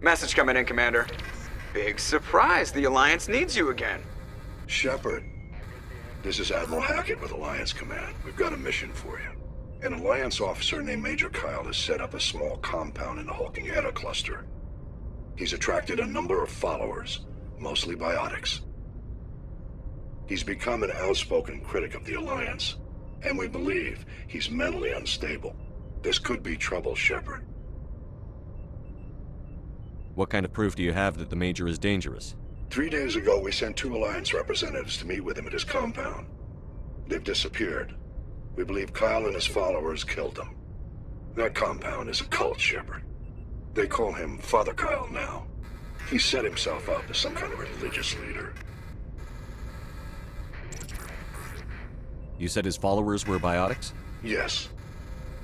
Message coming in, Commander. Big surprise, the Alliance needs you again. Shepard, this is Admiral Hackett with Alliance Command. We've got a mission for you. An Alliance officer named Major Kyle has set up a small compound in the Hulking Eta cluster. He's attracted a number of followers, mostly biotics. He's become an outspoken critic of the Alliance, and we believe he's mentally unstable. This could be trouble, Shepard. What kind of proof do you have that the Major is dangerous? 3 days ago, we sent 2 Alliance representatives to meet with him at his compound. They've disappeared. We believe Kyle and his followers killed them. That compound is a cult, Shepard. They call him Father Kyle now. He set himself up as some kind of religious leader. You said his followers were biotics? Yes.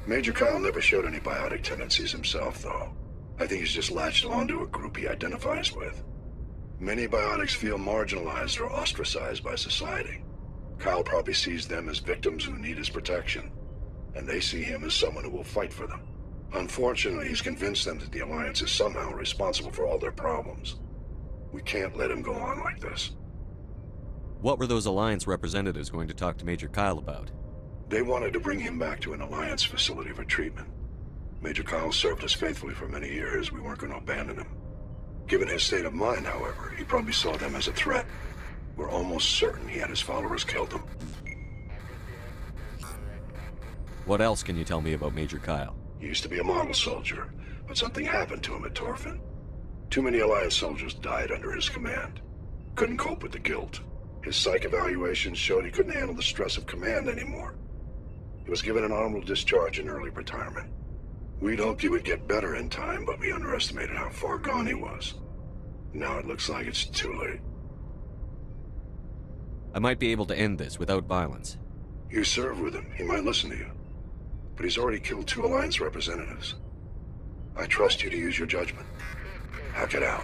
Major Kyle never showed any biotic tendencies himself, though. I think he's just latched onto a group he identifies with. Many biotics feel marginalized or ostracized by society. Kyle probably sees them as victims who need his protection, and they see him as someone who will fight for them. Unfortunately, he's convinced them that the Alliance is somehow responsible for all their problems. We can't let him go on like this. What were those Alliance representatives going to talk to Major Kyle about? They wanted to bring him back to an Alliance facility for treatment. Major Kyle served us faithfully for many years. We weren't going to abandon him. Given his state of mind, however, he probably saw them as a threat. We're almost certain he had his followers killed him. What else can you tell me about Major Kyle? He used to be a model soldier, but something happened to him at Torfin. Too many Alliance soldiers died under his command. Couldn't cope with the guilt. His psych evaluations showed he couldn't handle the stress of command anymore. He was given an honorable discharge in early retirement. We'd hoped he would get better in time, but we underestimated how far gone he was. Now it looks like it's too late. I might be able to end this without violence. You serve with him. He might listen to you. But he's already killed 2 Alliance representatives. I trust you to use your judgment. Hack it out.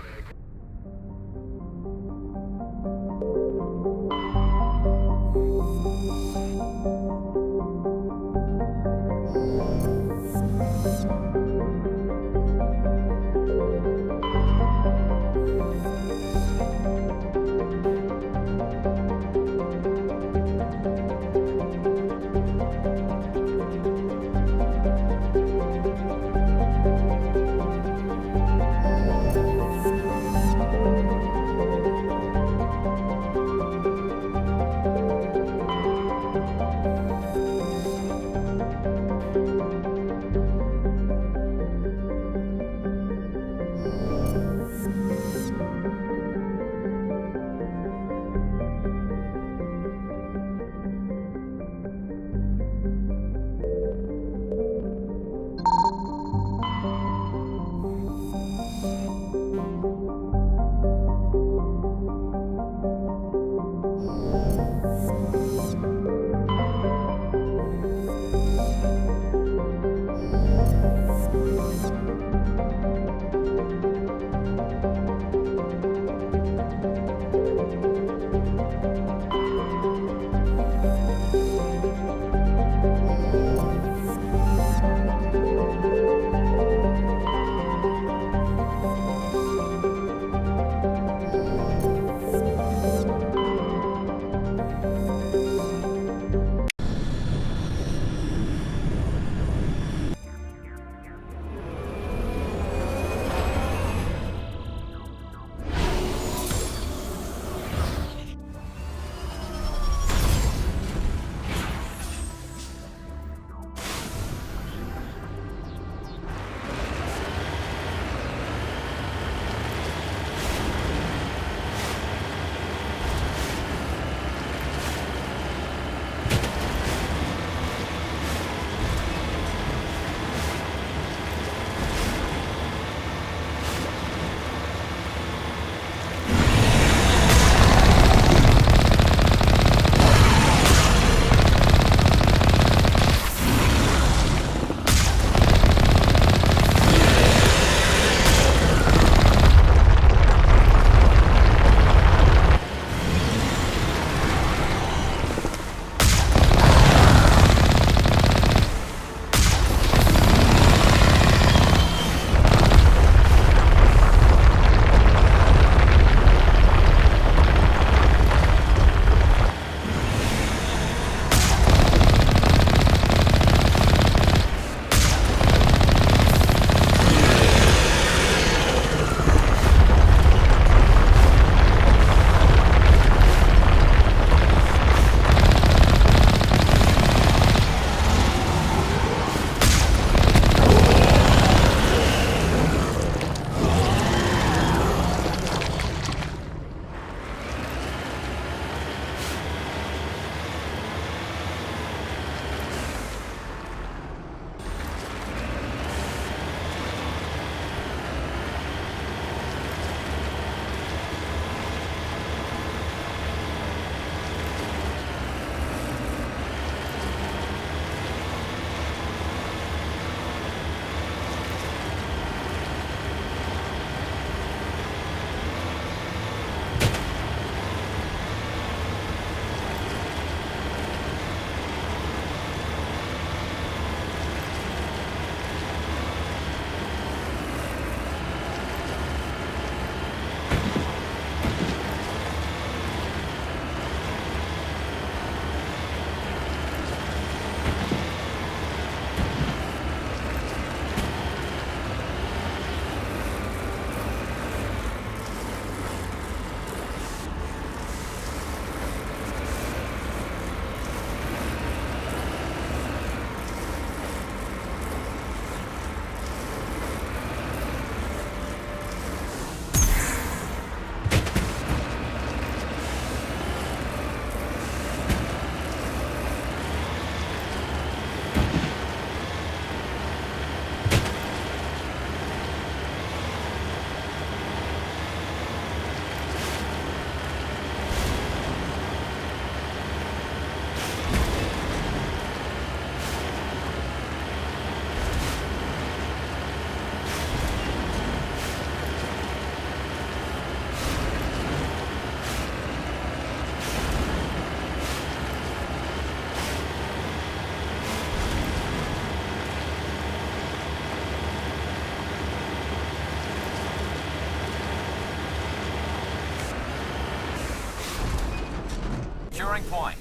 securing point.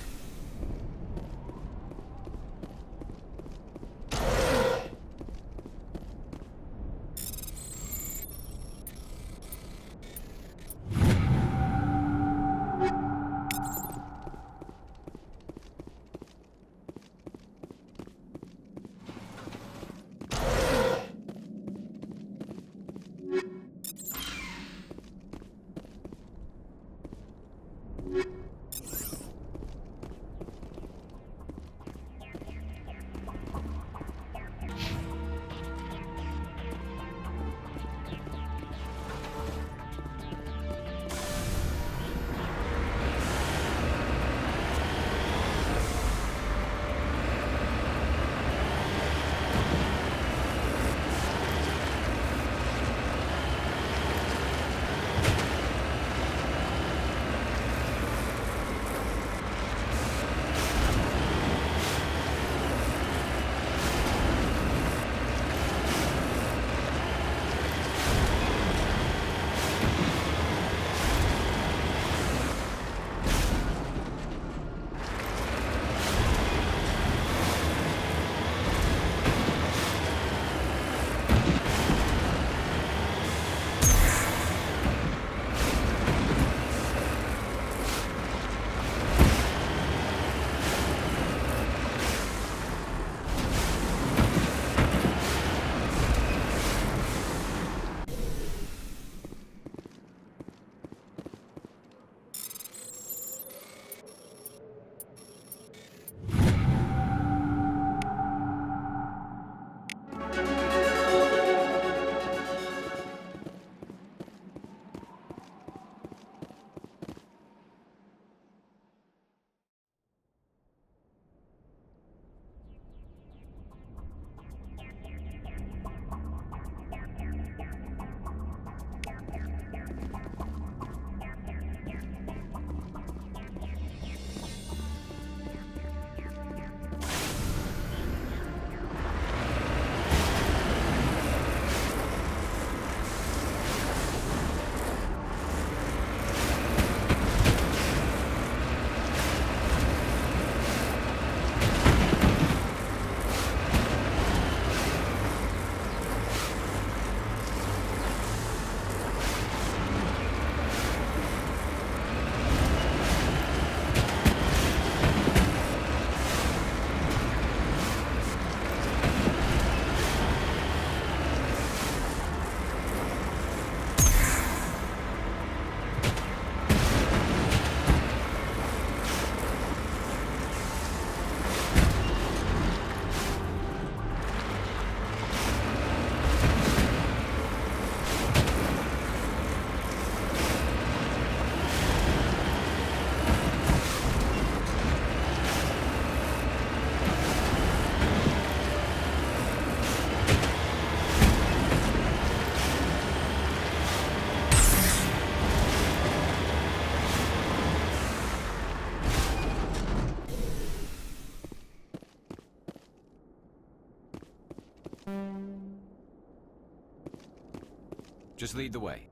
Just lead the way.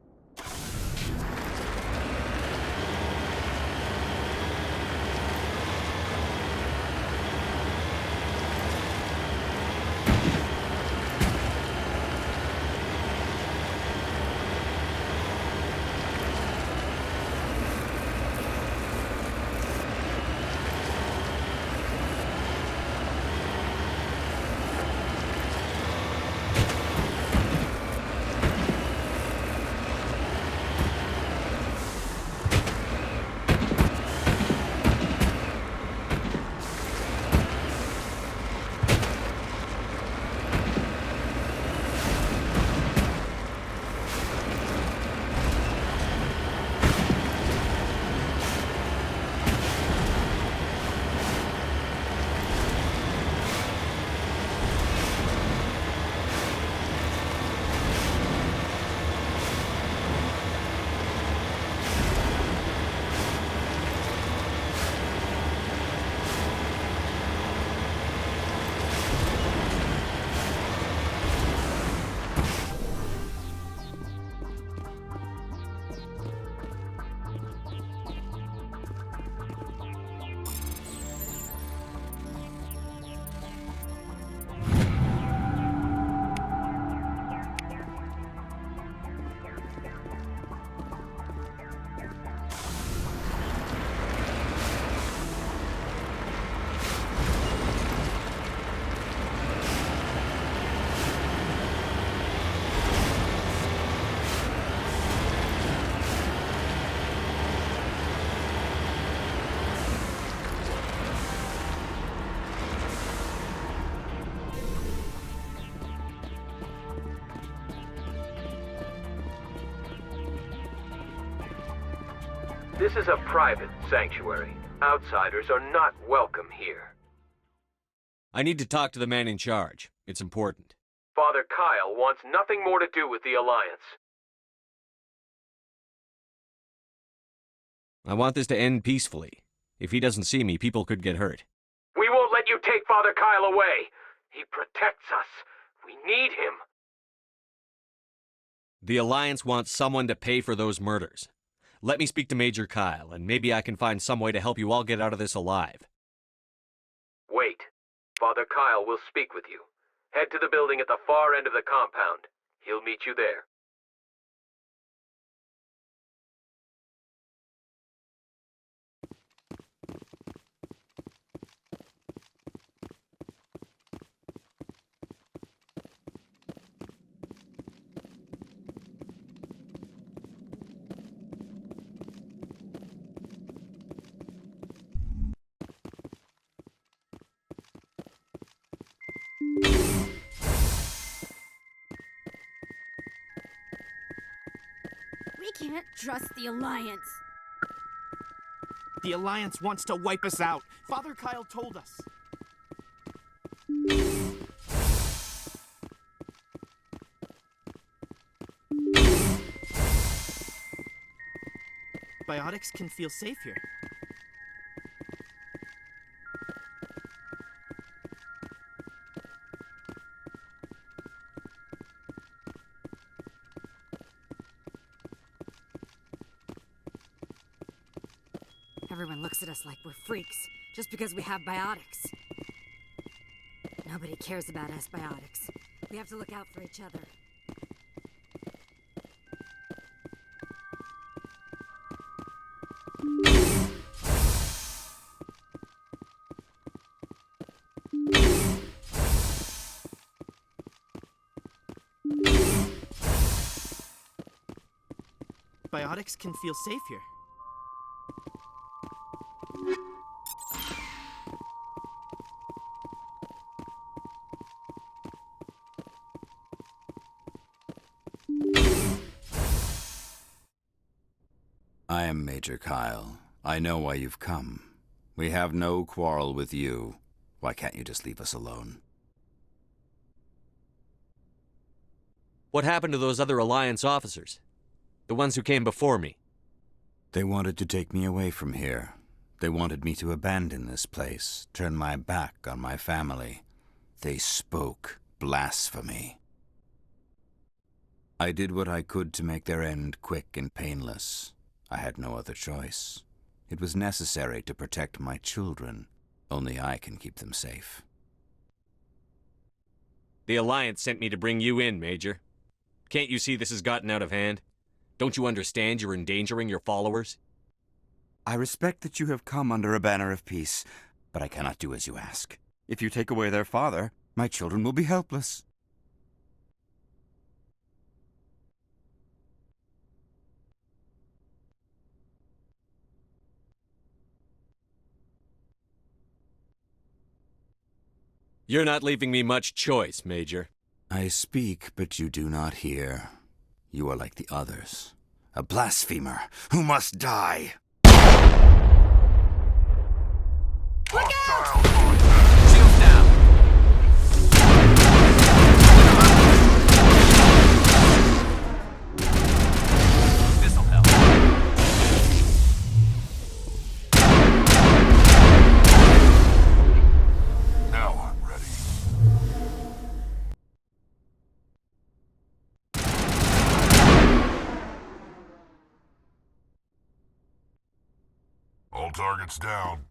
This is a private sanctuary. Outsiders are not welcome here. I need to talk to the man in charge. It's important. Father Kyle wants nothing more to do with the Alliance. I want this to end peacefully. If he doesn't see me, people could get hurt. We won't let you take Father Kyle away. He protects us. We need him. The Alliance wants someone to pay for those murders. Let me speak to Major Kyle, and maybe I can find some way to help you all get out of this alive. Wait. Father Kyle will speak with you. Head to the building at the far end of the compound. He'll meet you there. We can't trust the Alliance. The Alliance wants to wipe us out. Father Kyle told us. Biotics can feel safe here. Everyone looks at us like we're freaks, just because we have biotics. Nobody cares about us biotics. We have to look out for each other. Biotics can feel safe here. I am Major Kyle. I know why you've come. We have no quarrel with you. Why can't you just leave us alone? What happened to those other Alliance officers? The ones who came before me? They wanted to take me away from here. They wanted me to abandon this place, turn my back on my family. They spoke blasphemy. I did what I could to make their end quick and painless. I had no other choice. It was necessary to protect my children. Only I can keep them safe. The Alliance sent me to bring you in, Major. Can't you see this has gotten out of hand? Don't you understand you're endangering your followers? I respect that you have come under a banner of peace, but I cannot do as you ask. If you take away their father, my children will be helpless. You're not leaving me much choice, Major. I speak, but you do not hear. You are like the others, a blasphemer who must die. Look out! Shields down! This'll help. Now I'm ready. All targets down.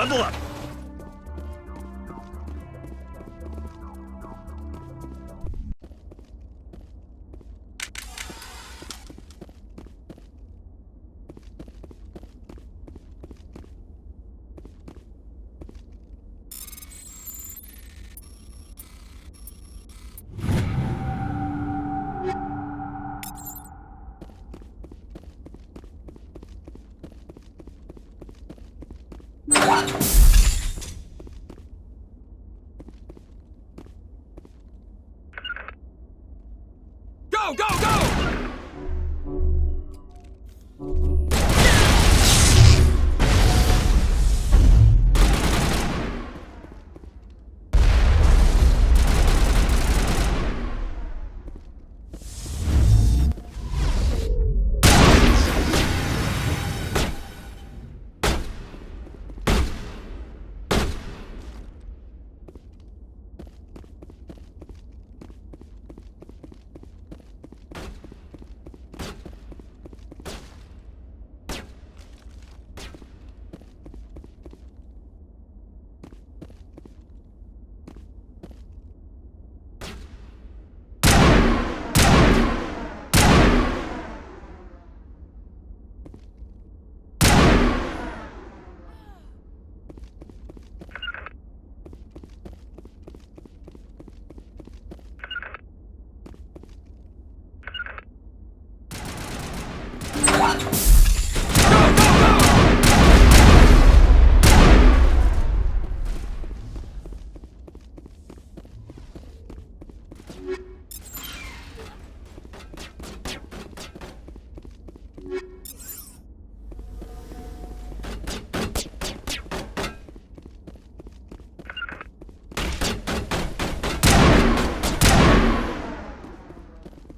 Bundle up! Go, go, go!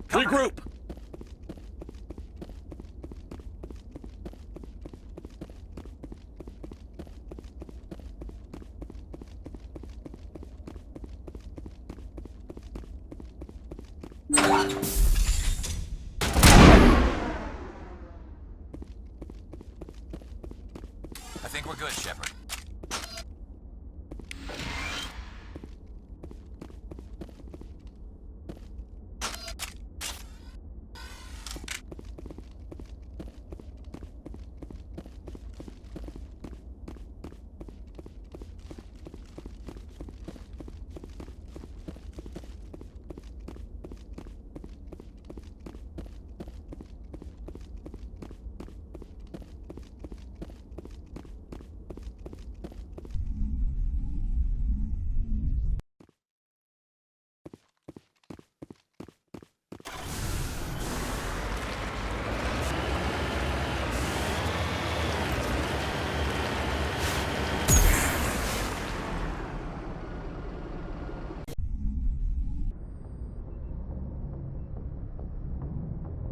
Regroup! I think we're good, Shepard.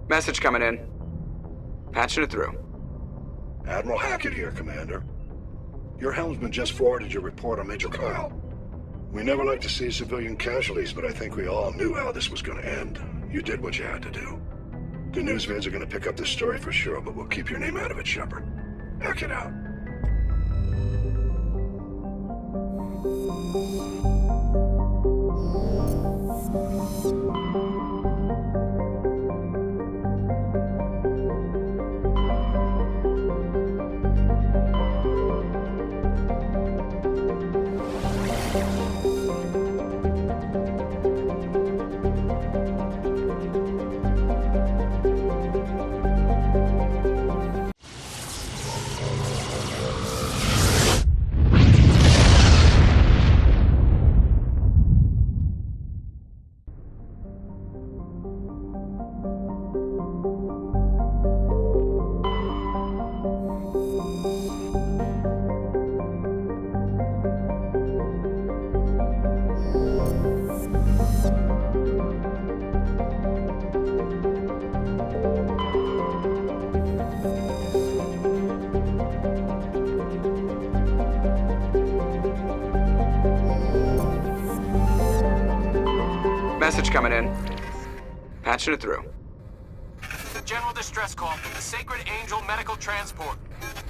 Message coming in. Patching it through. Admiral Hackett here, Commander. Your helmsman just forwarded your report on Major Kyle. We never like to see civilian casualties, but I think we all knew how this was going to end. You did what you had to do. The newsvids are going to pick up this story for sure, but we'll keep your name out of it, Shepard. Hackett out. Message coming in. Patching it through. General distress call from the Sacred Angel Medical Transport.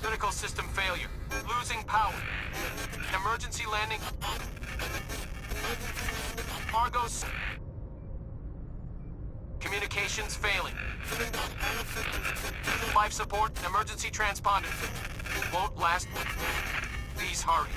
Critical system failure. Losing power. Emergency landing. Argos. Communications failing. Life support, emergency transponder. Won't last. Please hurry.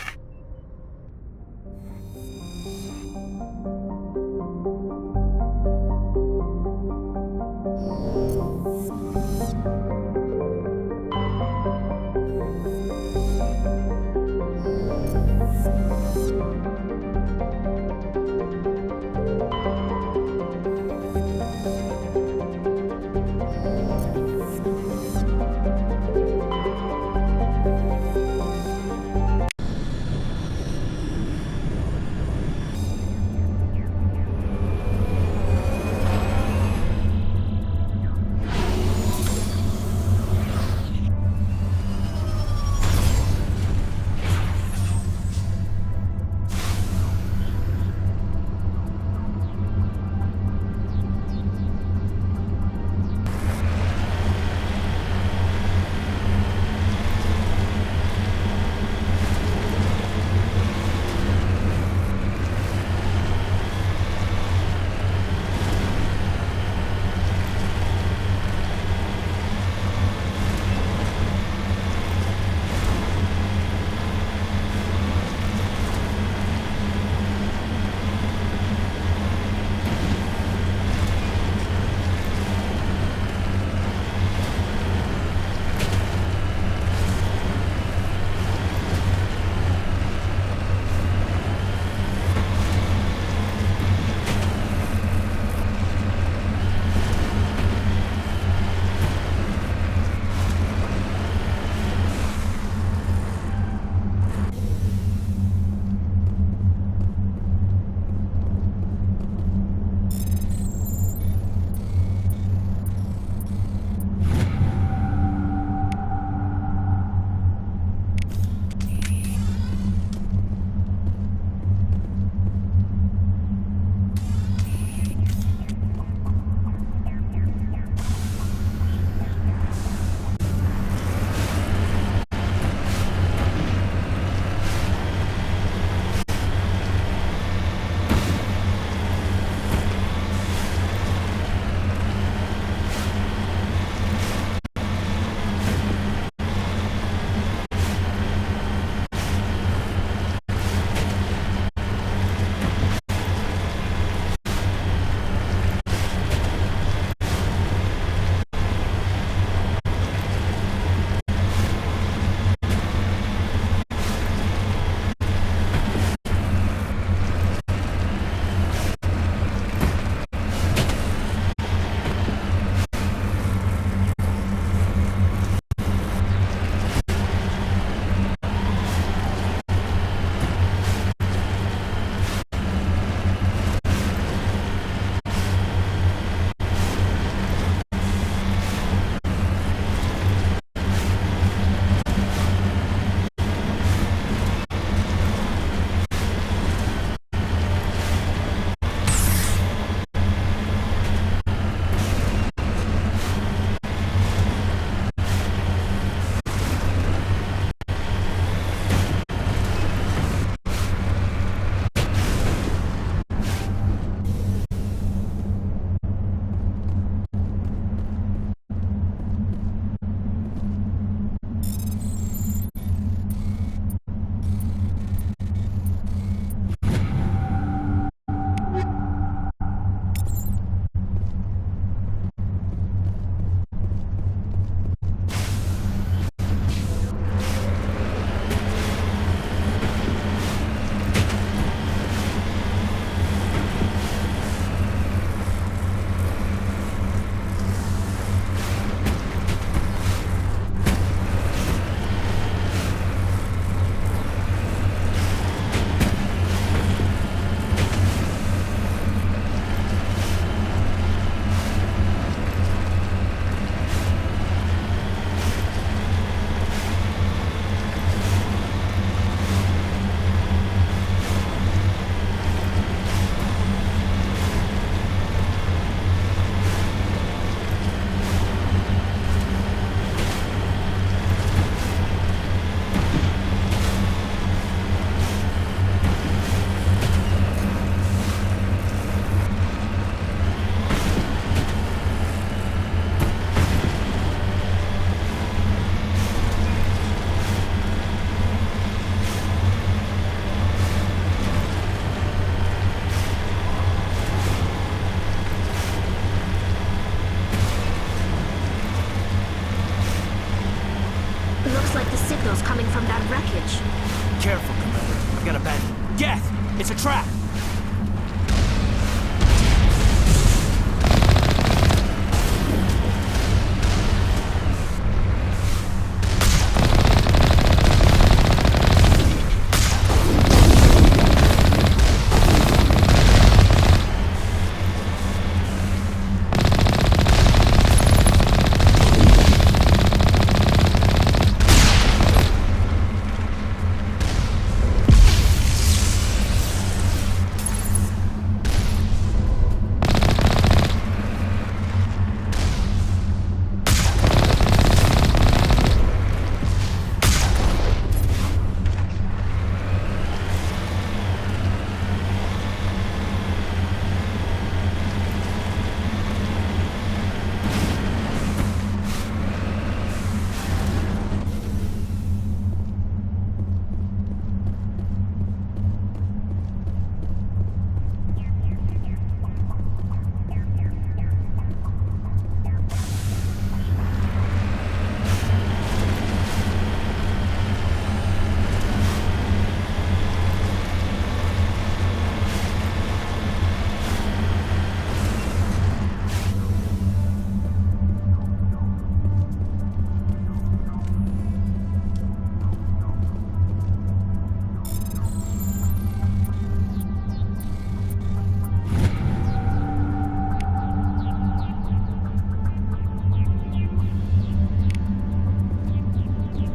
much. Careful, Commander. I've got a bad... Geth! It's a trap!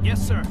Yes, sir.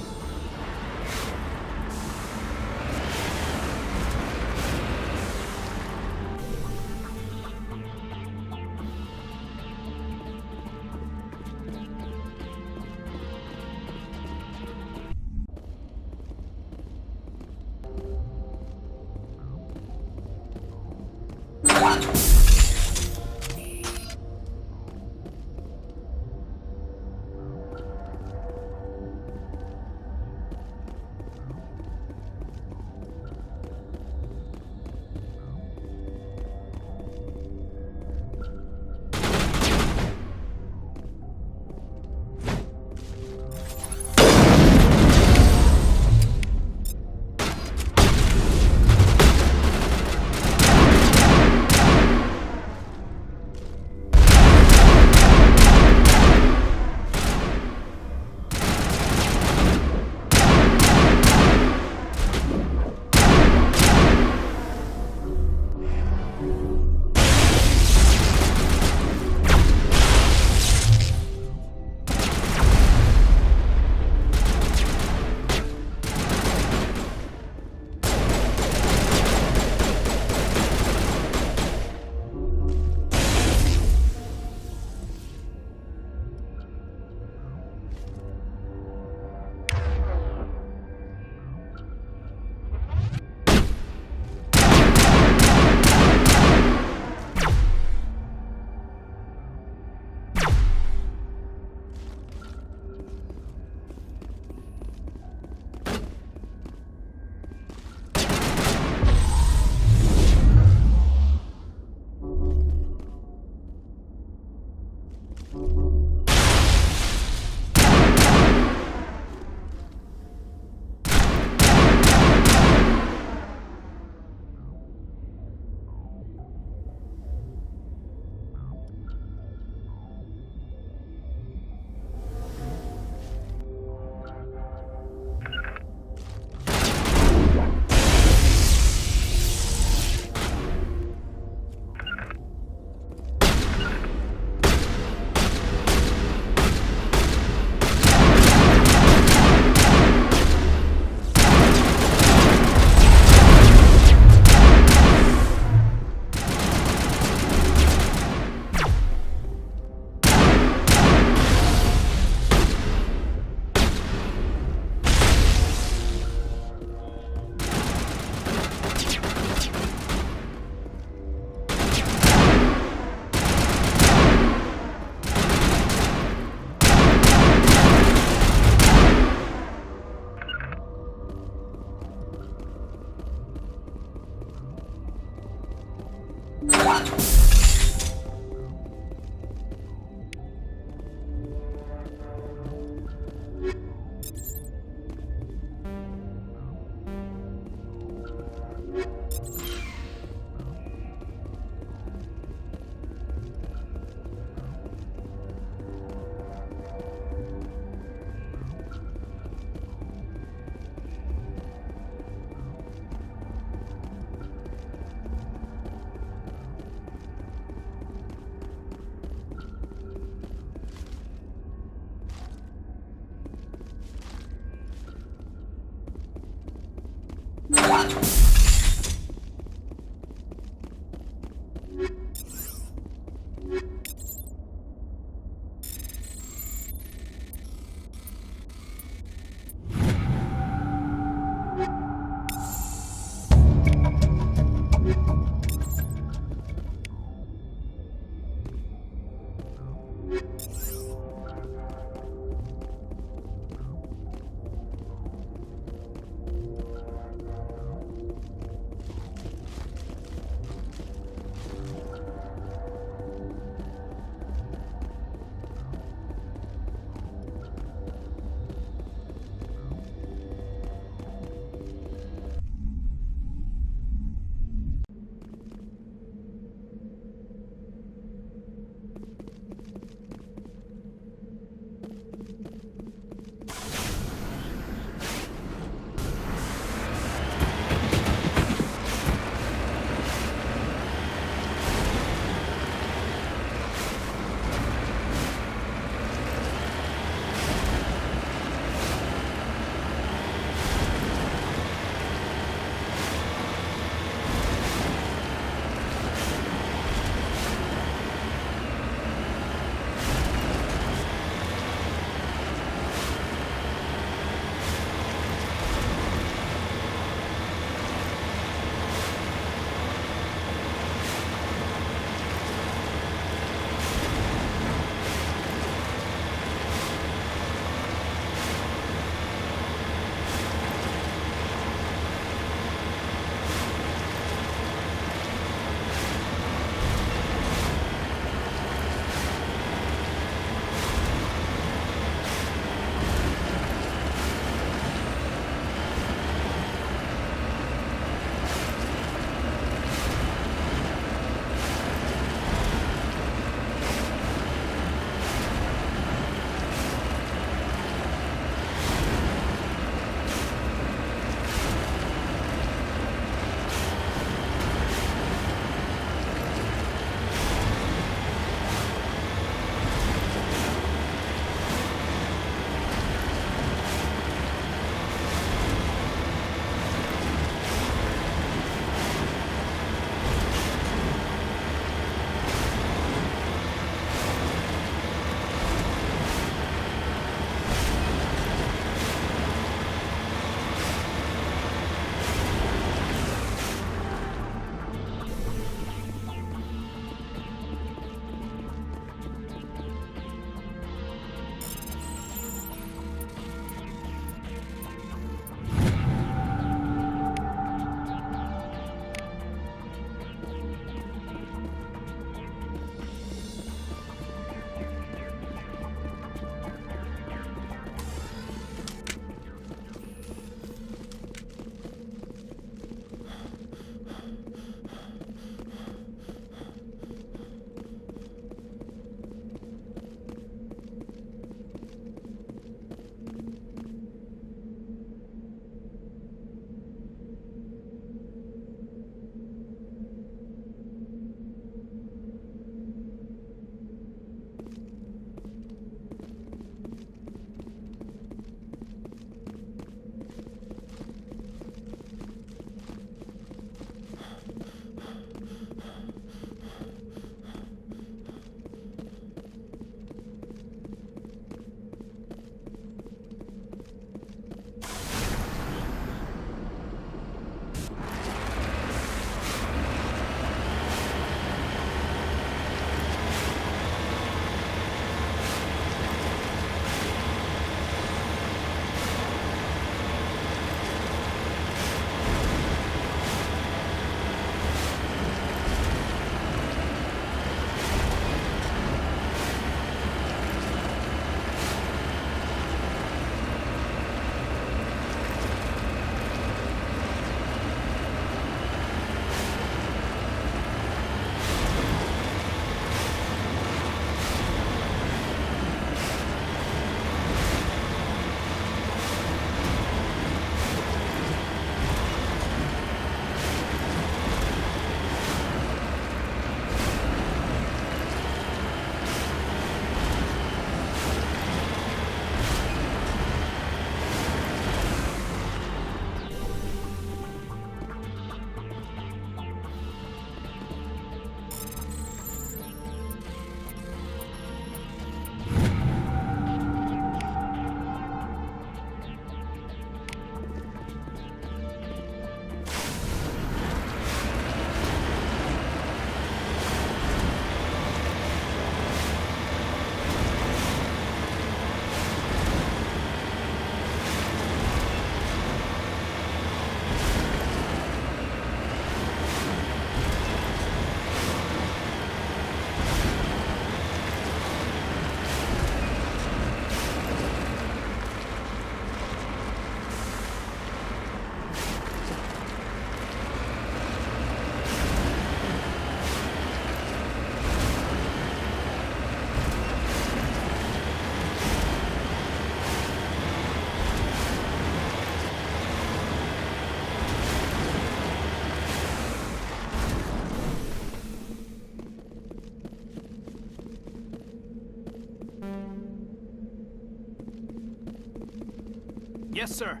Yes, sir.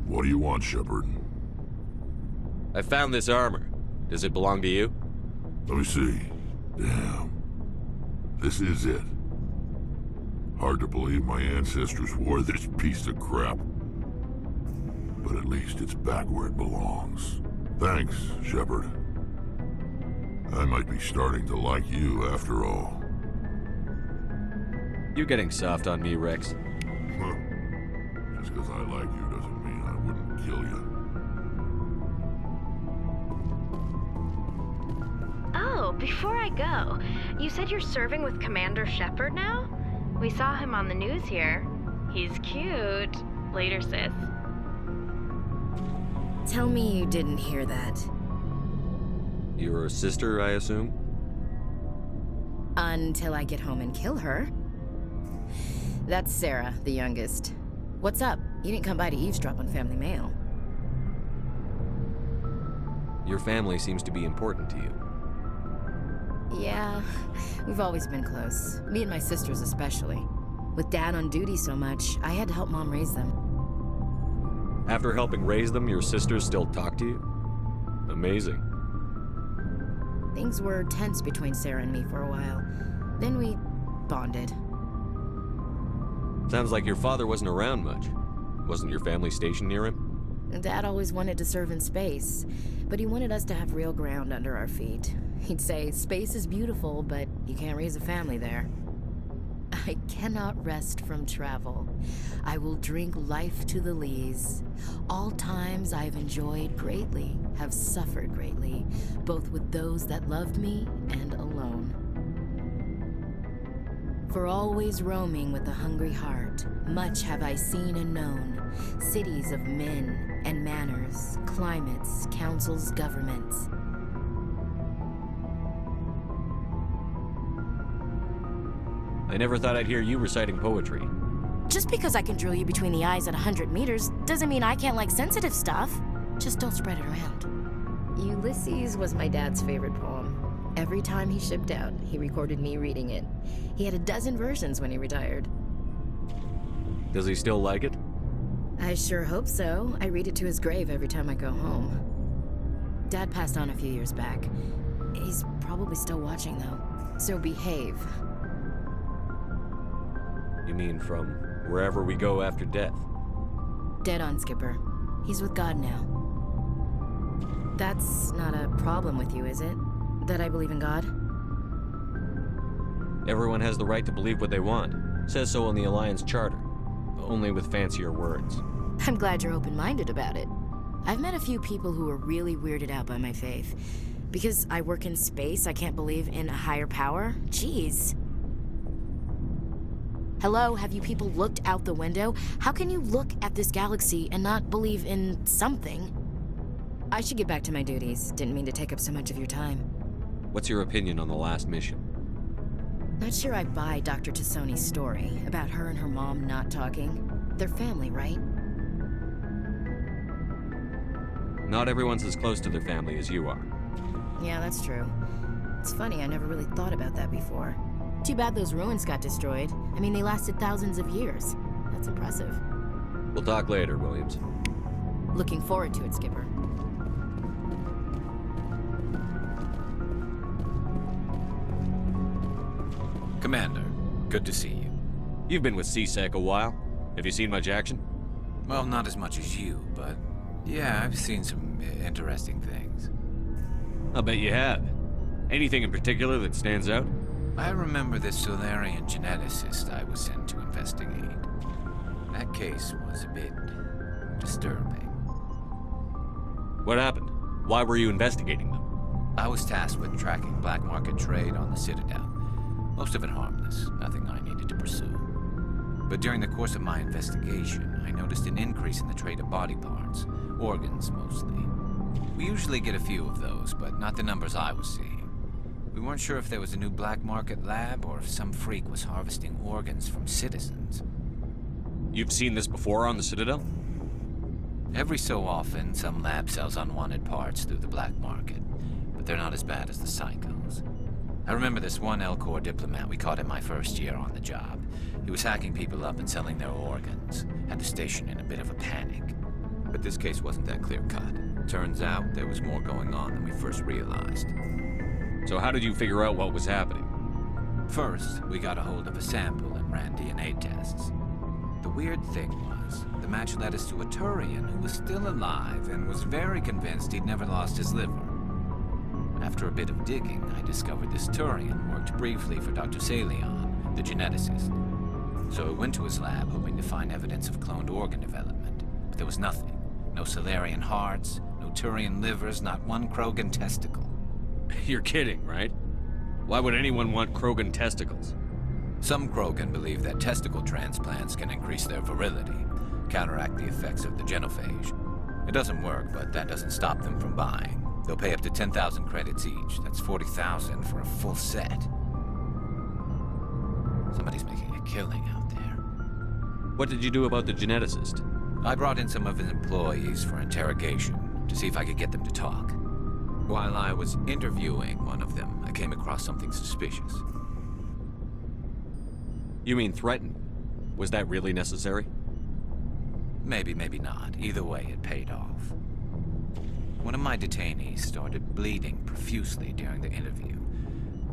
What do you want, Shepard? I found this armor. Does it belong to you? Let me see. Damn. This is it. Hard to believe my ancestors wore this piece of crap. But at least it's back where it belongs. Thanks, Shepard. I might be starting to like you after all. You getting soft on me, Rex? Huh. Just because I like you doesn't mean I wouldn't kill you. Oh, before I go, you said you're serving with Commander Shepard now? We saw him on the news here. He's cute. Later, sis. Tell me you didn't hear that. You're a sister, I assume? Until I get home and kill her. That's Sarah, the youngest. What's up? You didn't come by to eavesdrop on family mail. Your family seems to be important to you. Yeah, we've always been close. Me and my sisters especially. With Dad on duty so much, I had to help Mom raise them. After helping raise them, your sisters still talk to you? Amazing. Things were tense between Sarah and me for a while. Then we bonded. Sounds like your father wasn't around much. Wasn't your family stationed near him? Dad always wanted to serve in space, but he wanted us to have real ground under our feet. He'd say, space is beautiful, but you can't raise a family there. I cannot rest from travel. I will drink life to the lees. All times I have enjoyed greatly, have suffered greatly, both with those that loved me and alone. For always roaming with a hungry heart, much have I seen and known, cities of men and manners, climates, councils, governments. I never thought I'd hear you reciting poetry. Just because I can drill you between the eyes at 100 meters doesn't mean I can't like sensitive stuff. Just don't spread it around. Ulysses was my dad's favorite poem. Every time he shipped out, he recorded me reading it. He had a dozen versions when he retired. Does he still like it? I sure hope so. I read it to his grave every time I go home. Dad passed on a few years back. He's probably still watching, though. So behave. You mean from wherever we go after death? Dead on, Skipper. He's with God now. That's not a problem with you, is it? That I believe in God? Everyone has the right to believe what they want. Says so in the Alliance Charter. Only with fancier words. I'm glad you're open-minded about it. I've met a few people who are really weirded out by my faith. Because I work in space, I can't believe in a higher power? Jeez. Hello, have you people looked out the window? How can you look at this galaxy and not believe in something? I should get back to my duties. Didn't mean to take up so much of your time. What's your opinion on the last mission? Not sure I buy Dr. Tassoni's story about her and her mom not talking. They're family, right? Not everyone's as close to their family as you are. Yeah, that's true. It's funny, I never really thought about that before. Too bad those ruins got destroyed. I mean, they lasted thousands of years. That's impressive. We'll talk later, Williams. Looking forward to it, Skipper. Commander, good to see you. You've been with CSEC a while. Have you seen much action? Well, not as much as you, but yeah, I've seen some interesting things. I'll bet you have. Anything in particular that stands out? I remember this Solarian geneticist I was sent to investigate. That case was a bit disturbing. What happened? Why were you investigating them? I was tasked with tracking black market trade on the Citadel. Most of it harmless, nothing I needed to pursue. But during the course of my investigation, I noticed an increase in the trade of body parts, organs mostly. We usually get a few of those, but not the numbers I was seeing. We weren't sure if there was a new black market lab or if some freak was harvesting organs from citizens. You've seen this before on the Citadel? Every so often, some lab sells unwanted parts through the black market, but they're not as bad as the psychos. I remember this one L-Corps diplomat we caught in my first year on the job. He was hacking people up and selling their organs. Had the station in a bit of a panic. But this case wasn't that clear-cut. Turns out there was more going on than we first realized. So how did you figure out what was happening? First, we got a hold of a sample and ran DNA tests. The weird thing was, the match led us to a Turian who was still alive and was very convinced he'd never lost his liver. After a bit of digging, I discovered this Turian worked briefly for Dr. Salion, the geneticist. So I went to his lab hoping to find evidence of cloned organ development, but there was nothing. No Salarian hearts, no Turian livers, not one Krogan testicle. You're kidding, right? Why would anyone want Krogan testicles? Some Krogan believe that testicle transplants can increase their virility, counteract the effects of the genophage. It doesn't work, but that doesn't stop them from buying. They'll pay up to 10,000 credits each. That's 40,000 for a full set. Somebody's making a killing out there. What did you do about the geneticist? I brought in some of his employees for interrogation to see if I could get them to talk. While I was interviewing one of them, I came across something suspicious. You mean threatened? Was that really necessary? Maybe, maybe not. Either way, it paid off. One of my detainees started bleeding profusely during the interview.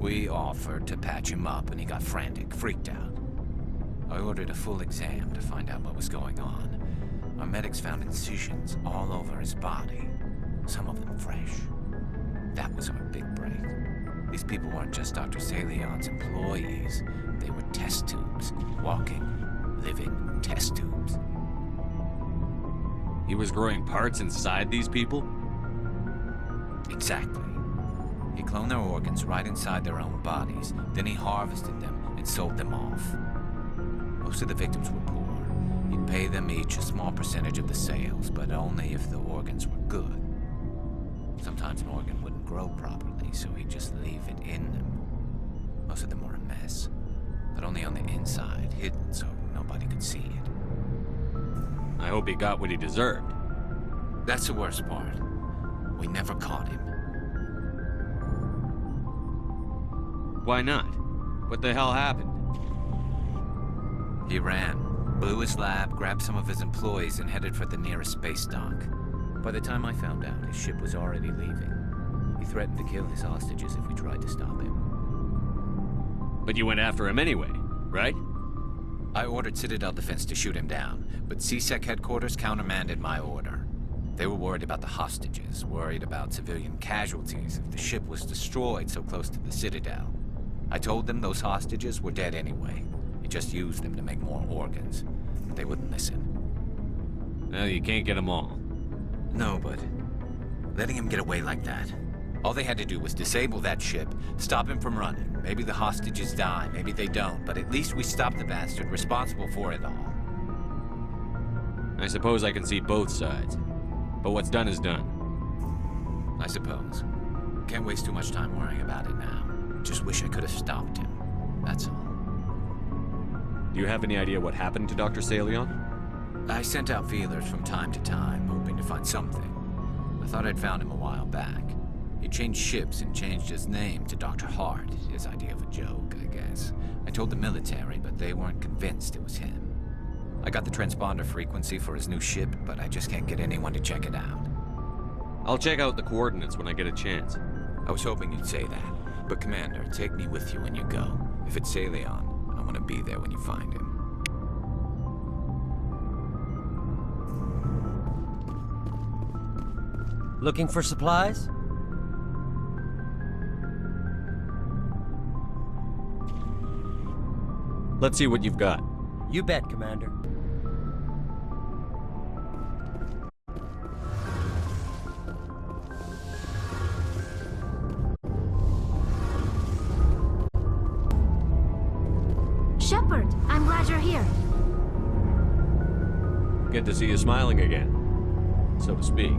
We offered to patch him up, and he got frantic, freaked out. I ordered a full exam to find out what was going on. Our medics found incisions all over his body, some of them fresh. That was our big break. These people weren't just Dr. Salion's employees. They were test tubes. Walking, living test tubes. He was growing parts inside these people? Exactly. He cloned their organs right inside their own bodies. Then he harvested them and sold them off. Most of the victims were poor. He'd pay them each a small percentage of the sales, but only if the organs were good. Sometimes an organ wouldn't grow properly, so he'd just leave it in them. Most of them were a mess, but only on the inside, hidden so nobody could see it. I hope he got what he deserved. That's the worst part. We never caught him. Why not? What the hell happened? He ran, blew his lab, grabbed some of his employees, and headed for the nearest space dock. By the time I found out, his ship was already leaving. He threatened to kill his hostages if we tried to stop him. But you went after him anyway, right? I ordered Citadel Defense to shoot him down, but CSEC headquarters countermanded my order. They were worried about the hostages, worried about civilian casualties if the ship was destroyed so close to the Citadel. I told them those hostages were dead anyway. He just used them to make more organs. But they wouldn't listen. Well, you can't get them all. No, but letting him get away like that. All they had to do was disable that ship, stop him from running. Maybe the hostages die, maybe they don't, but at least we stopped the bastard responsible for it all. I suppose I can see both sides. But what's done is done. I suppose. Can't waste too much time worrying about it now. Just wish I could have stopped him. That's all. Do you have any idea what happened to Dr. Salion? I sent out feelers from time to time, hoping to find something. I thought I'd found him a while back. He changed ships and changed his name to Dr. Hart, his idea of a joke, I guess. I told the military, but they weren't convinced it was him. I got the transponder frequency for his new ship, but I just can't get anyone to check it out. I'll check out the coordinates when I get a chance. I was hoping you'd say that. But Commander, take me with you when you go. If it's Salion, I want to be there when you find him. Looking for supplies? Let's see what you've got. You bet, Commander. glad you're here. Good to see you smiling again, so to speak.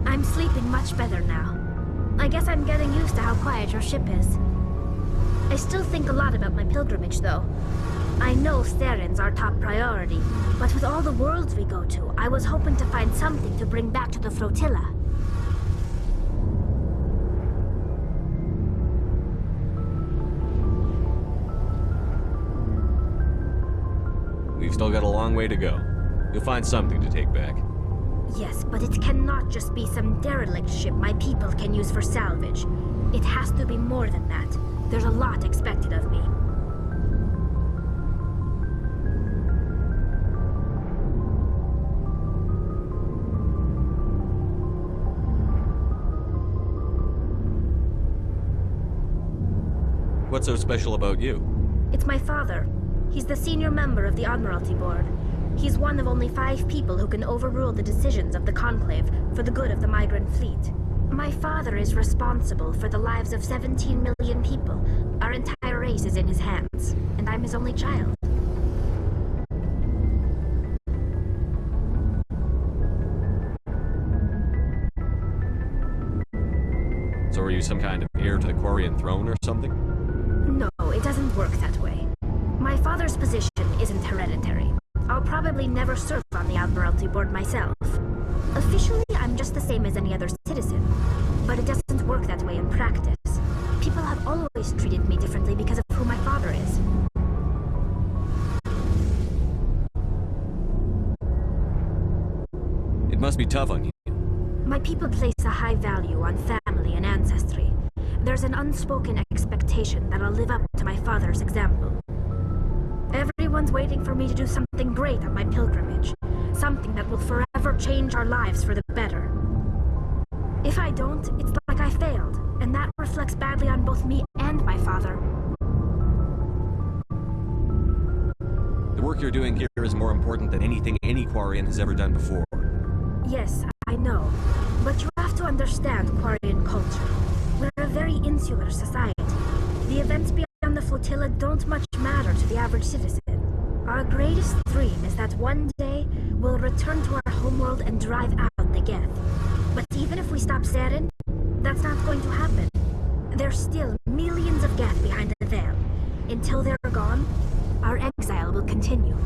I'm sleeping much better now. I guess I'm getting used to how quiet your ship is. I still think a lot about my pilgrimage, though. I know Theron's our top priority, but with all the worlds we go to, I was hoping to find something to bring back to the flotilla. We've still got a long way to go. You'll find something to take back. Yes, but it cannot just be some derelict ship my people can use for salvage. It has to be more than that. There's a lot expected of me. What's so special about you? It's my father. He's the senior member of the Admiralty Board. He's one of only 5 people who can overrule the decisions of the Conclave for the good of the migrant fleet. My father is responsible for the lives of 17 million people. Our entire race is in his hands, and I'm his only child. So are you some kind of heir to the Quarian throne or something? No, it doesn't work that way. My father's position isn't hereditary. I'll probably never serve on the Admiralty Board myself. Officially, I'm just the same as any other citizen, but it doesn't work that way in practice. People have always treated me differently because of who my father is. It must be tough on you. My people place a high value on family and ancestry. There's an unspoken expectation that I'll live up to my father's example. Everyone's waiting for me to do something great on my pilgrimage. Something that will forever change our lives for the better. If I don't, it's like I failed, and that reflects badly on both me and my father. The work you're doing here is more important than anything any Quarian has ever done before. Yes, I know. But you have to understand Quarian culture. We're a very insular society. The events beyond the flotilla don't much matter to the average citizen. Our greatest dream is that one day we'll return to our homeworld and drive out the Geth. But even if we stop Saren, that's not going to happen. There's still millions of Geth behind the veil. Until they're gone, our exile will continue.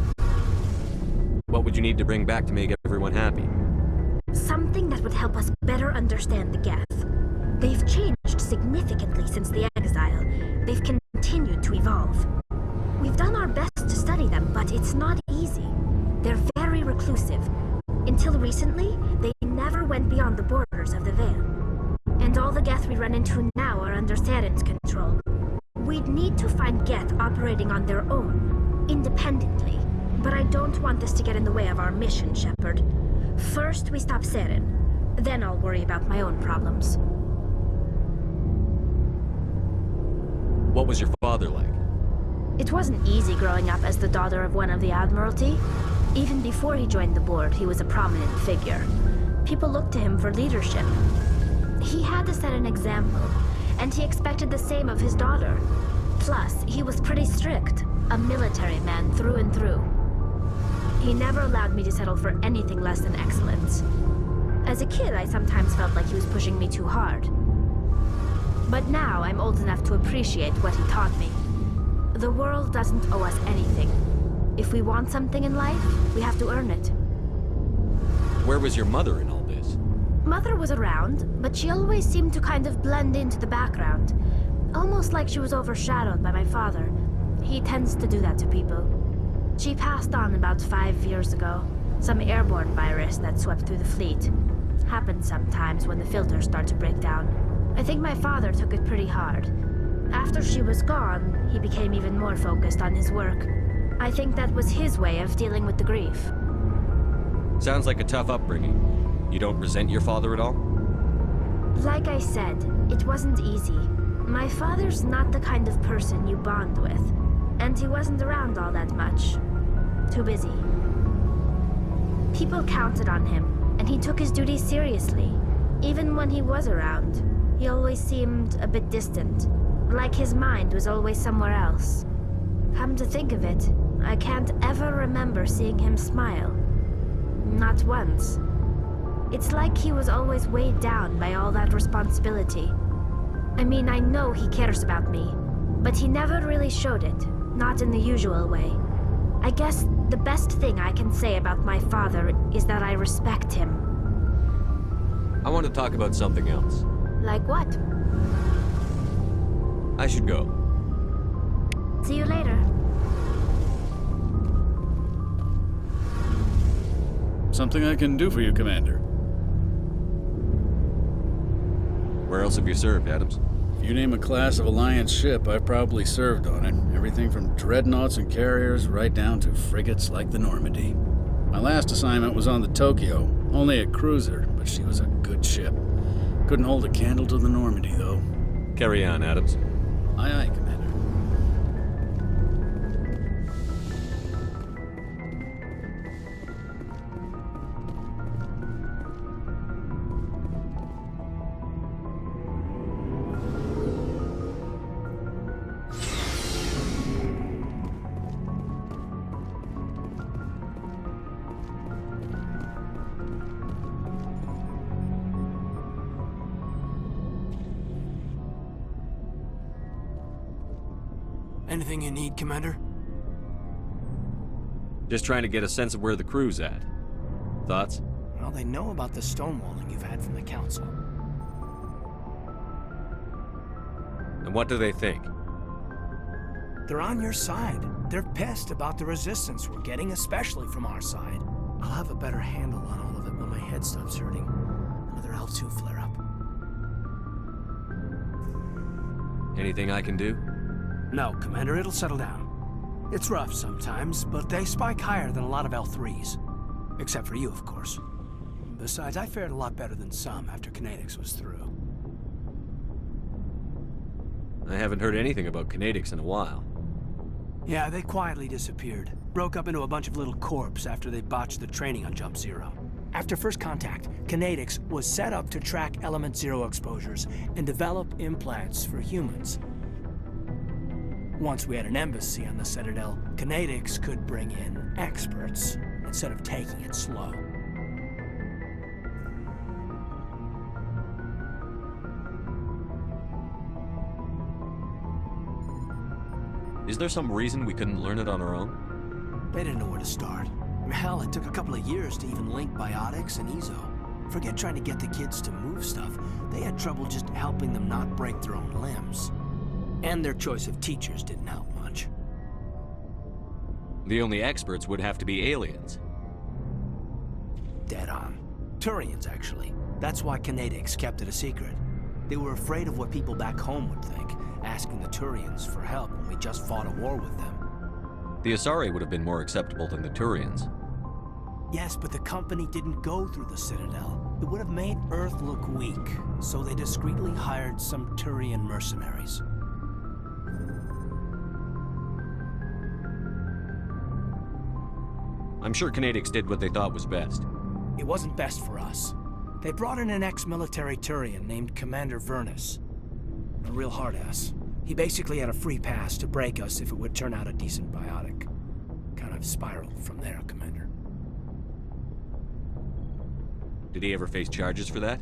What would you need to bring back to make everyone happy? Something that would help us better understand the Geth. They've changed significantly since the exile. They've continued to evolve. We've done our best to study them, but it's not easy. They're very reclusive. Until recently, they never went beyond the borders of the Veil. And all the Geth we run into now are under Saren's control. We'd need to find Geth operating on their own, independently. But I don't want this to get in the way of our mission, Shepard. First, we stop Saren. Then I'll worry about my own problems. What was your father like? It wasn't easy growing up as the daughter of one of the Admiralty. Even before he joined the board, he was a prominent figure. People looked to him for leadership. He had to set an example, and he expected the same of his daughter. Plus, he was pretty strict, a military man through and through. He never allowed me to settle for anything less than excellence. As a kid, I sometimes felt like he was pushing me too hard. But now I'm old enough to appreciate what he taught me. The world doesn't owe us anything. If we want something in life, we have to earn it. Where was your mother in all this? Mother was around, but she always seemed to kind of blend into the background. Almost like she was overshadowed by my father. He tends to do that to people. She passed on about 5 years ago. Some airborne virus that swept through the fleet. Happens sometimes when the filters start to break down. I think my father took it pretty hard. After she was gone, he became even more focused on his work. I think that was his way of dealing with the grief. Sounds like a tough upbringing. You don't resent your father at all? Like I said, it wasn't easy. My father's not the kind of person you bond with. And he wasn't around all that much. Too busy. People counted on him, and he took his duties seriously. Even when he was around, he always seemed a bit distant. Like his mind was always somewhere else. Come to think of it, I can't ever remember seeing him smile. Not once. It's like he was always weighed down by all that responsibility. I mean, I know he cares about me, but he never really showed it, not in the usual way. I guess the best thing I can say about my father is that I respect him. I want to talk about something else. Like what? I should go. See you later. Something I can do for you, Commander. Where else have you served, Adams? If you name a class of Alliance ship, I've probably served on it. Everything from dreadnoughts and carriers right down to frigates like the Normandy. My last assignment was on the Tokyo, only a cruiser, but she was a good ship. Couldn't hold a candle to the Normandy, though. Carry on, Adams. Aye, aye, Commander. Anything you need, Commander? Just trying to get a sense of where the crew's at. Thoughts? Well, they know about the stonewalling you've had from the Council. And what do they think? They're on your side. They're pissed about the resistance we're getting, especially from our side. I'll have a better handle on all of it when my head stops hurting. Another L2 flare-up. Anything I can do? No, Commander, it'll settle down. It's rough sometimes, but they spike higher than a lot of L3s. Except for you, of course. Besides, I fared a lot better than some after Kinetics was through. I haven't heard anything about Kinetics in a while. Yeah, they quietly disappeared. Broke up into a bunch of little corps after they botched the training on Jump Zero. After first contact, Kinetics was set up to track Element Zero exposures and develop implants for humans. Once we had an embassy on the Citadel, Kinetics could bring in experts instead of taking it slow. Is there some reason we couldn't learn it on our own? They didn't know where to start. Hell, it took a couple of years to even link biotics and EZO. Forget trying to get the kids to move stuff. They had trouble just helping them not break their own limbs. And their choice of teachers didn't help much. The only experts would have to be aliens. Dead on. Turians, actually. That's why Kinetics kept it a secret. They were afraid of what people back home would think, asking the Turians for help when we just fought a war with them. The Asari would have been more acceptable than the Turians. Yes, but the company didn't go through the Citadel. It would have made Earth look weak, so they discreetly hired some Turian mercenaries. I'm sure Kinetics did what they thought was best. It wasn't best for us. They brought in an ex-military Turian named Commander Vernus. A real hard-ass. He basically had a free pass to break us if it would turn out a decent biotic. Kind of spiraled from there, Commander. Did he ever face charges for that?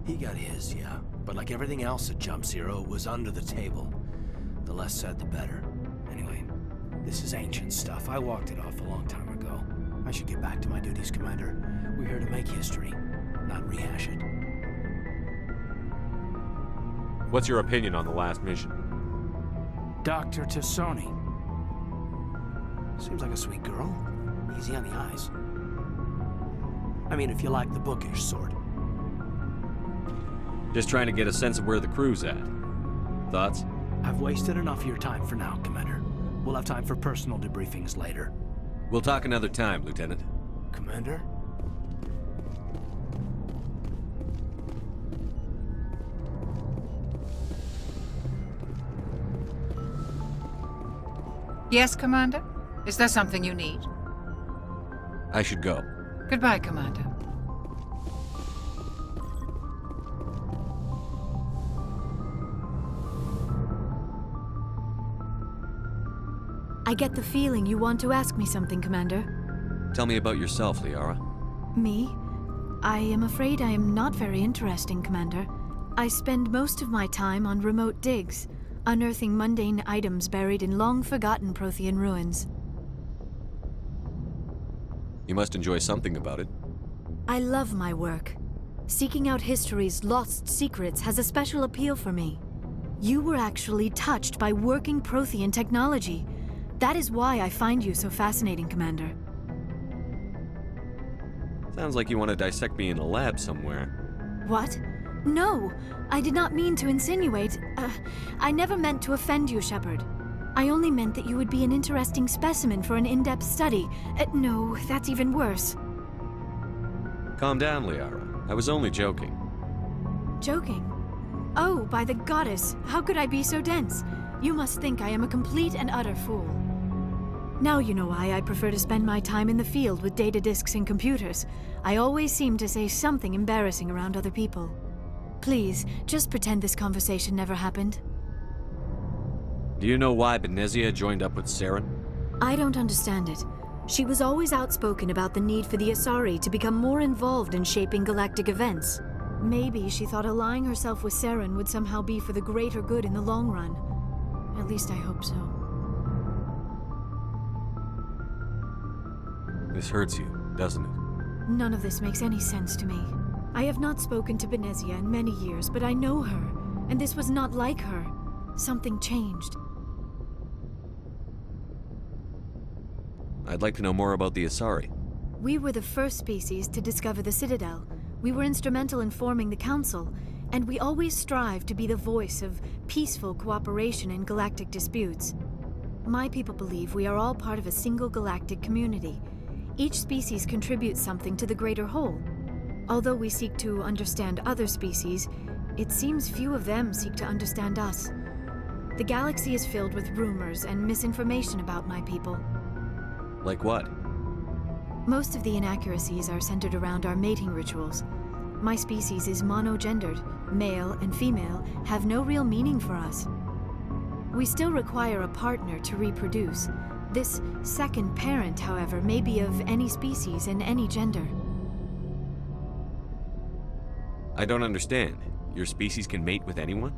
He got his, yeah. But like everything else at Jump Zero, it was under the table. The less said, the better. Anyway, this is ancient stuff. I walked it off a long time ago. I should get back to my duties, Commander. We're here to make history, not rehash it. What's your opinion on the last mission? Dr. Tassoni. Seems like a sweet girl. Easy on the eyes. I mean, if you like the bookish sort. Just trying to get a sense of where the crew's at. Thoughts? I've wasted enough of your time for now, Commander. We'll have time for personal debriefings later. We'll talk another time, Lieutenant. Commander? Yes, Commander? Is there something you need? I should go. Goodbye, Commander. I get the feeling you want to ask me something, Commander. Tell me about yourself, Liara. Me? I am afraid I am not very interesting, Commander. I spend most of my time on remote digs, unearthing mundane items buried in long-forgotten Prothean ruins. You must enjoy something about it. I love my work. Seeking out history's lost secrets has a special appeal for me. You were actually touched by working Prothean technology. That is why I find you so fascinating, Commander. Sounds like you want to dissect me in a lab somewhere. What? No, I did not mean to insinuate. I never meant to offend you, Shepard. I only meant that you would be an interesting specimen for an in-depth study. No, that's even worse. Calm down, Liara. I was only joking. Joking? Oh, by the goddess, how could I be so dense? You must think I am a complete and utter fool. Now you know why I prefer to spend my time in the field with data disks and computers. I always seem to say something embarrassing around other people. Please, just pretend this conversation never happened. Do you know why Benezia joined up with Saren? I don't understand it. She was always outspoken about the need for the Asari to become more involved in shaping galactic events. Maybe she thought allying herself with Saren would somehow be for the greater good in the long run. At least I hope so. This hurts you, doesn't it? None of this makes any sense to me. I have not spoken to Benezia in many years, but I know her, and this was not like her. Something changed. I'd like to know more about the Asari. We were the first species to discover the Citadel. We were instrumental in forming the Council, and we always strive to be the voice of peaceful cooperation in galactic disputes. My people believe we are all part of a single galactic community. Each species contributes something to the greater whole. Although we seek to understand other species, it seems few of them seek to understand us. The galaxy is filled with rumors and misinformation about my people. Like what? Most of the inaccuracies are centered around our mating rituals. My species is monogendered. Male and female have no real meaning for us. We still require a partner to reproduce. This second parent, however, may be of any species and any gender. I don't understand. Your species can mate with anyone?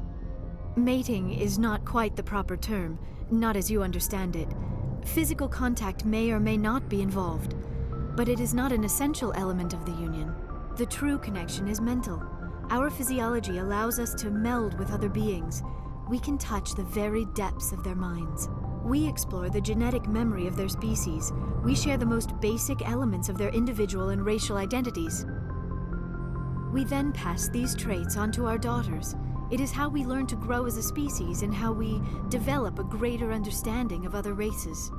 Mating is not quite the proper term, not as you understand it. Physical contact may or may not be involved, but it is not an essential element of the union. The true connection is mental. Our physiology allows us to meld with other beings. We can touch the very depths of their minds. We explore the genetic memory of their species. We share the most basic elements of their individual and racial identities. We then pass these traits on to our daughters. It is how we learn to grow as a species and how we develop a greater understanding of other races.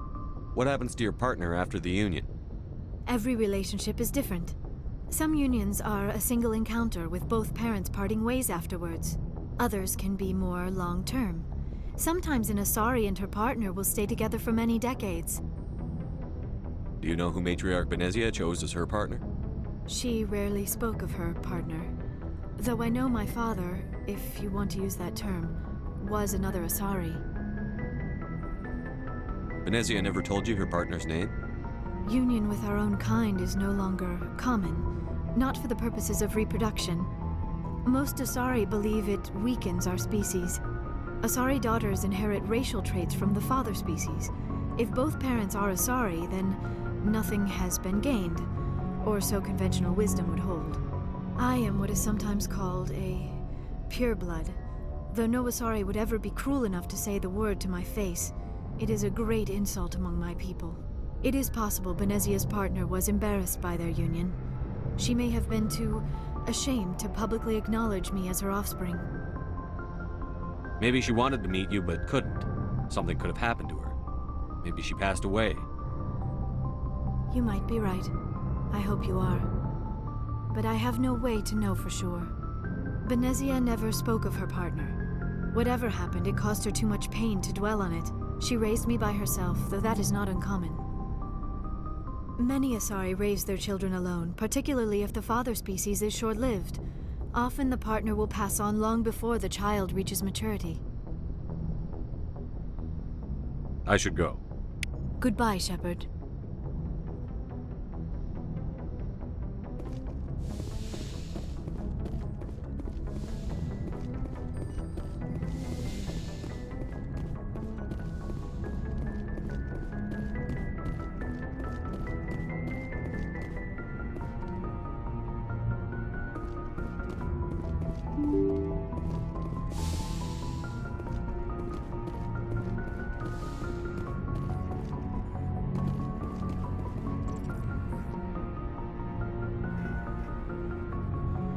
What happens to your partner after the union? Every relationship is different. Some unions are a single encounter with both parents parting ways afterwards. Others can be more long-term. Sometimes an Asari and her partner will stay together for many decades. Do you know who Matriarch Benezia chose as her partner? She rarely spoke of her partner. Though I know my father, if you want to use that term, was another Asari. Benezia never told you her partner's name? Union with our own kind is no longer common, not for the purposes of reproduction. Most Asari believe it weakens our species. Asari daughters inherit racial traits from the father species. If both parents are Asari, then nothing has been gained, or so conventional wisdom would hold. I am what is sometimes called a pureblood. Though no Asari would ever be cruel enough to say the word to my face, it is a great insult among my people. It is possible Benezia's partner was embarrassed by their union. She may have been too ashamed to publicly acknowledge me as her offspring. Maybe she wanted to meet you but couldn't. Something could have happened to her. Maybe she passed away. You might be right. I hope you are. But I have no way to know for sure. Benezia never spoke of her partner. Whatever happened, it caused her too much pain to dwell on it. She raised me by herself, though that is not uncommon. Many Asari raise their children alone, particularly if the father species is short-lived. Often the partner will pass on long before the child reaches maturity. I should go. Goodbye, Shepard.